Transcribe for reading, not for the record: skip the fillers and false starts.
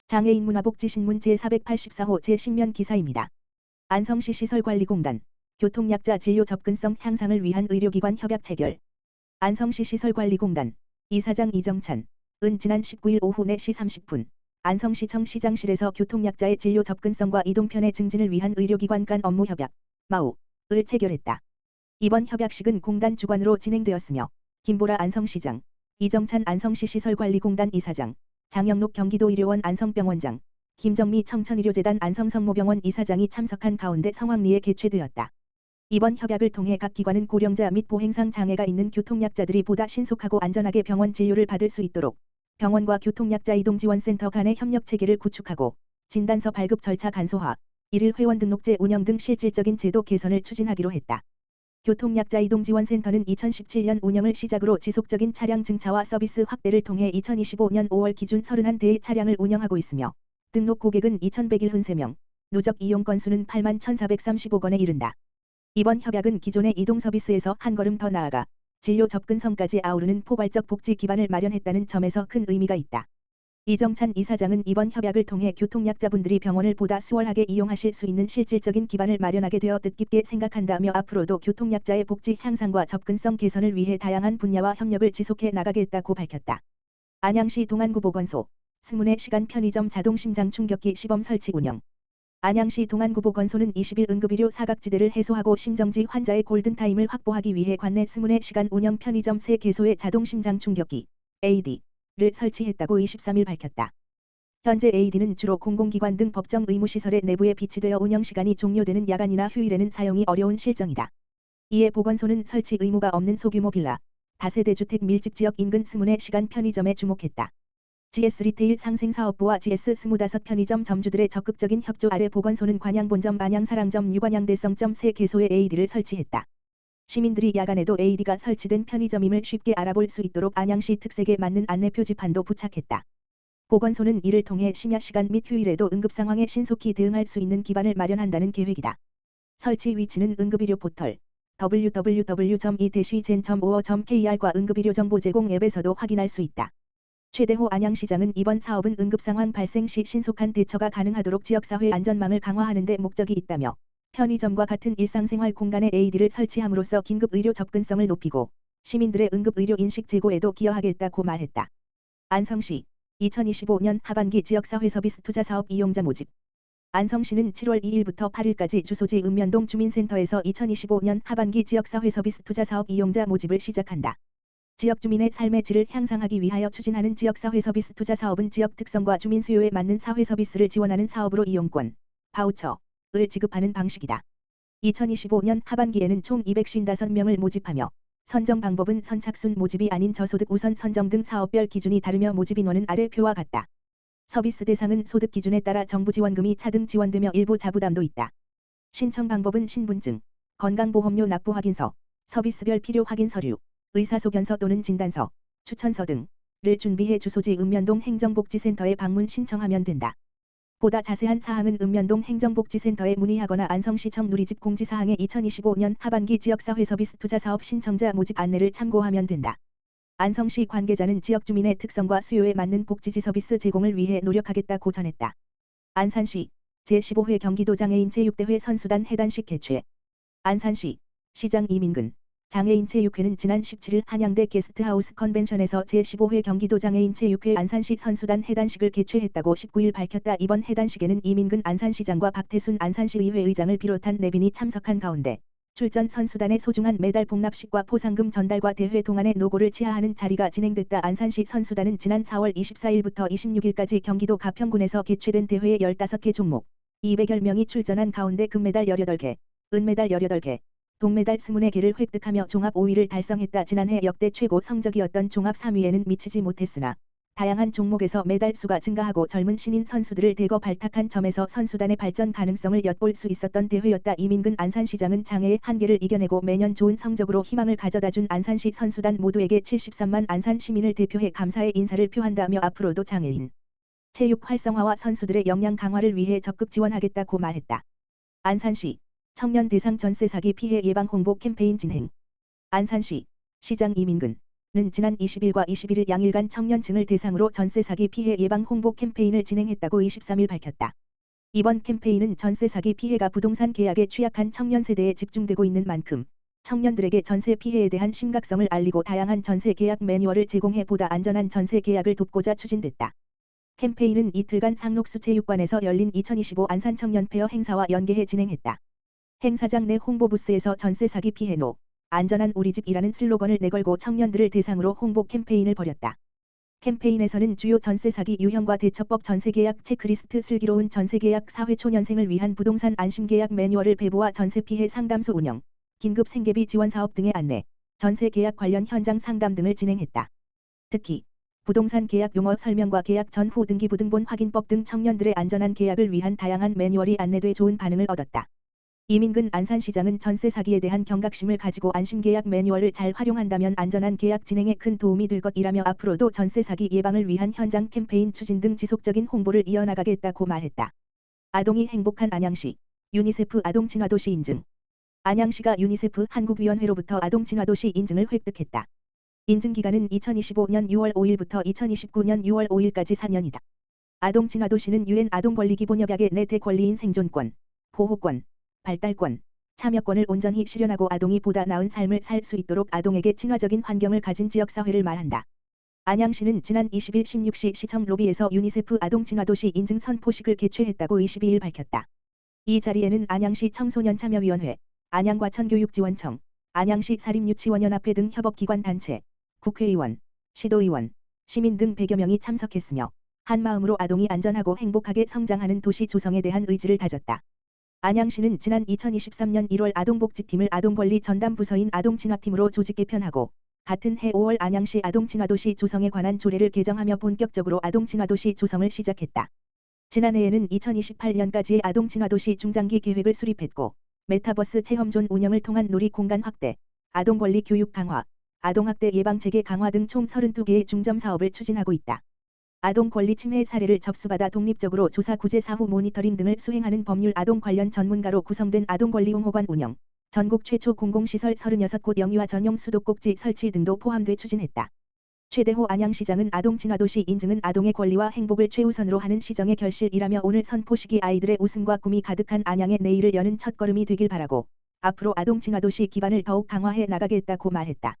장애인 문화복지신문 제484호 제10면 기사입니다. 안성시 시설관리공단 교통약자 진료 접근성 향상을 위한 의료기관 협약 체결. 안성시 시설관리공단 이사장 이정찬 은 지난 19일 오후 4시 30분 안성시청 시장실에서 교통약자의 진료 접근성과 이동편의 증진을 위한 의료기관 간 업무 협약 (마우)을 체결했다. 이번 협약식은 공단 주관으로 진행되었으며 김보라 안성시장, 이정찬 안성시 시설관리공단 이사장, 장영록 경기도의료원 안성병원장, 김정미 청천의료재단 안성성모병원 이사장이 참석한 가운데 성황리에 개최되었다. 이번 협약을 통해 각 기관은 고령자 및 보행상 장애가 있는 교통약자들이 보다 신속하고 안전하게 병원 진료를 받을 수 있도록 병원과 교통약자 이동지원센터 간의 협력체계를 구축하고 진단서 발급 절차 간소화, 일일 회원 등록제 운영 등 실질적인 제도 개선을 추진하기로 했다. 교통약자 이동지원센터는 2017년 운영을 시작으로 지속적인 차량 증차와 서비스 확대를 통해 2025년 5월 기준 31대의 차량을 운영하고 있으며 등록 고객은 2113명, 누적 이용 건수는 8만 1435건에 이른다. 이번 협약은 기존의 이동 서비스에서 한 걸음 더 나아가 진료 접근성까지 아우르는 포괄적 복지 기반을 마련했다는 점에서 큰 의미가 있다. 이정찬 이사장은 이번 협약을 통해 교통약자분들이 병원을 보다 수월하게 이용하실 수 있는 실질적인 기반을 마련하게 되어 뜻깊게 생각한다며 앞으로도 교통약자의 복지 향상과 접근성 개선을 위해 다양한 분야와 협력을 지속해 나가겠다고 밝혔다. 안양시 동안구보건소 스문의 시간 편의점 자동심장 충격기 시범 설치 운영. 안양시 동안구보건소는 20일 응급의료 사각지대를 해소하고 심정지 환자의 골든타임을 확보하기 위해 관내 스문의 시간 운영 편의점 3개소에 자동심장 충격기 AED를 설치했다고 23일 밝혔다. 현재 AED는 주로 공공기관 등 법정 의무시설의 내부에 비치되어 운영시간이 종료되는 야간이나 휴일에는 사용이 어려운 실정이다. 이에 보건소는 설치 의무가 없는 소규모 빌라, 다세대 주택 밀집지역 인근 스문의 시간 편의점에 주목했다. GS 리테일 상생사업부와 GS 25 편의점 점주들의 적극적인 협조 아래 보건소는 관양본점 안양사랑점 유관양대성점 3개소에 AED를 설치했다. 시민들이 야간에도 AED가 설치된 편의점임을 쉽게 알아볼 수 있도록 안양시 특색에 맞는 안내 표지판도 부착했다. 보건소는 이를 통해 심야 시간 및 휴일에도 응급상황에 신속히 대응할 수 있는 기반을 마련한다는 계획이다. 설치 위치는 응급의료 포털 www.i-gen.or.kr과 응급의료정보 제공 앱에서도 확인할 수 있다. 최대호 안양시장은 이번 사업은 응급상황 발생 시 신속한 대처가 가능하도록 지역사회 안전망을 강화하는 데 목적이 있다며 편의점과 같은 일상생활 공간에 AED를 설치함으로써 긴급의료 접근성을 높이고 시민들의 응급의료 인식 제고에도 기여하겠다고 말했다. 안성시 2025년 하반기 지역사회 서비스 투자사업 이용자 모집. 안성시는 7월 2일부터 8일까지 주소지 읍면동 주민센터에서 2025년 하반기 지역사회 서비스 투자사업 이용자 모집을 시작한다. 지역 주민의 삶의 질을 향상하기 위하여 추진하는 지역사회 서비스 투자 사업은 지역 특성과 주민 수요에 맞는 사회 서비스를 지원하는 사업으로 이용권, 바우처를 지급하는 방식이다. 2025년 하반기에는 총 255명을 모집하며 선정 방법은 선착순 모집이 아닌 저소득 우선 선정 등 사업별 기준이 다르며 모집 인원은 아래 표와 같다. 서비스 대상은 소득 기준에 따라 정부 지원금이 차등 지원되며 일부 자부담도 있다. 신청 방법은 신분증, 건강보험료 납부 확인서, 서비스별 필요 확인 서류, 의사소견서 또는 진단서, 추천서 등을 준비해 주소지 읍면동 행정복지센터에 방문 신청하면 된다. 보다 자세한 사항은 읍면동 행정복지센터에 문의하거나 안성시청 누리집 공지사항의 2025년 하반기 지역사회 서비스 투자사업 신청자 모집 안내를 참고하면 된다. 안성시 관계자는 지역 주민의 특성과 수요에 맞는 복지지 서비스 제공을 위해 노력하겠다고 전했다. 안산시 제15회 경기도 장애인 체육대회 선수단 해단식 개최. 안산시 시장 이민근 장애인 체육회는 지난 17일 한양대 게스트하우스 컨벤션에서 제15회 경기도 장애인 체육회 안산시 선수단 해단식을 개최했다고 19일 밝혔다. 이번 해단식에는 이민근 안산시장과 박태순 안산시의회 의장을 비롯한 내빈이 참석한 가운데 출전 선수단의 소중한 메달 복납식과 포상금 전달과 대회 동안의 노고를 치하하는 자리가 진행됐다. 안산시 선수단은 지난 4월 24일부터 26일까지 경기도 가평군에서 개최된 대회의 15개 종목 200여 명이 출전한 가운데 금메달 18개, 은메달 18개, 동메달 24개를 획득하며 종합 5위를 달성했다. 지난해 역대 최고 성적이었던 종합 3위에는 미치지 못했으나 다양한 종목에서 메달 수가 증가하고 젊은 신인 선수들을 대거 발탁한 점에서 선수단의 발전 가능성을 엿볼 수 있었던 대회였다. 이민근 안산시장은 장애의 한계를 이겨내고 매년 좋은 성적으로 희망을 가져다준 안산시 선수단 모두에게 73만 안산 시민을 대표해 감사의 인사를 표한다며 앞으로도 장애인 체육 활성화와 선수들의 역량 강화를 위해 적극 지원하겠다고 말했다. 안산시 청년 대상 전세 사기 피해 예방 홍보 캠페인 진행. 안산시 시장 이민근 지난 20일과 21일 양일간 청년층을 대상으로 전세 사기 피해 예방 홍보 캠페인을 진행했다고 23일 밝혔다. 이번 캠페인은 전세 사기 피해가 부동산 계약에 취약한 청년 세대에 집중되고 있는 만큼 청년들에게 전세 피해에 대한 심각성을 알리고 다양한 전세 계약 매뉴얼을 제공해 보다 안전한 전세 계약을 돕고자 추진됐다. 캠페인은 이틀간 상록수 체육관에서 열린 2025 안산 청년 페어 행사와 연계해 진행했다. 행사장 내 홍보 부스에서 전세 사기 피해 노 안전한 우리집이라는 슬로건을 내걸고 청년들을 대상으로 홍보 캠페인을 벌였다. 캠페인에서는 주요 전세 사기 유형과 대처법 전세계약 체크리스트 슬기로운 전세계약 사회초년생을 위한 부동산 안심계약 매뉴얼을 배부와 전세피해 상담소 운영, 긴급 생계비 지원 사업 등의 안내, 전세계약 관련 현장 상담 등을 진행했다. 특히 부동산 계약 용어 설명과 계약 전후 등기부 등본 확인법 등 청년들의 안전한 계약을 위한 다양한 매뉴얼이 안내돼 좋은 반응을 얻었다. 이민근 안산시장은 전세 사기에 대한 경각심을 가지고 안심계약 매뉴얼을 잘 활용한다면 안전한 계약 진행에 큰 도움이 될 것이라며 앞으로도 전세 사기 예방을 위한 현장 캠페인 추진 등 지속적인 홍보를 이어나가겠다고 말했다. 아동이 행복한 안양시, 유니세프 아동친화도시 인증. 안양시가 유니세프 한국위원회로부터 아동친화도시 인증을 획득했다. 인증 기간은 2025년 6월 5일부터 2029년 6월 5일까지 4년이다. 아동친화도시는 유엔 아동권리기본협약의 내 대권리인 생존권, 보호권, 발달권, 참여권을 온전히 실현하고 아동이 보다 나은 삶을 살 수 있도록 아동에게 친화적인 환경을 가진 지역사회를 말한다. 안양시는 지난 20일 16시 시청 로비에서 유니세프 아동친화도시 인증 선포식을 개최했다고 22일 밝혔다. 이 자리에는 안양시 청소년참여위원회, 안양과천교육지원청, 안양시 사립유치원연합회 등 협업기관 단체, 국회의원, 시도의원, 시민 등 100여 명이 참석했으며 한마음으로 아동이 안전하고 행복하게 성장하는 도시 조성에 대한 의지를 다졌다. 안양시는 지난 2023년 1월 아동복지팀을 아동권리 전담부서인 아동친화팀으로 조직 개편하고 같은 해 5월 안양시 아동친화도시 조성에 관한 조례를 개정하며 본격적으로 아동친화도시 조성을 시작했다. 지난해에는 2028년까지의 아동친화도시 중장기 계획을 수립했고 메타버스 체험존 운영을 통한 놀이공간 확대, 아동권리 교육 강화, 아동학대 예방체계 강화 등 총 32개의 중점 사업을 추진하고 있다. 아동권리 침해 사례를 접수받아 독립적으로 조사 구제 사후 모니터링 등을 수행하는 법률 아동 관련 전문가로 구성된 아동권리 옹호관 운영, 전국 최초 공공시설 36곳 영유아 전용 수도꼭지 설치 등도 포함돼 추진했다. 최대호 안양시장은 아동친화도시 인증은 아동의 권리와 행복을 최우선으로 하는 시정의 결실이라며 오늘 선포식이 아이들의 웃음과 꿈이 가득한 안양의 내일을 여는 첫걸음이 되길 바라고 앞으로 아동친화도시 기반을 더욱 강화해 나가겠다고 말했다.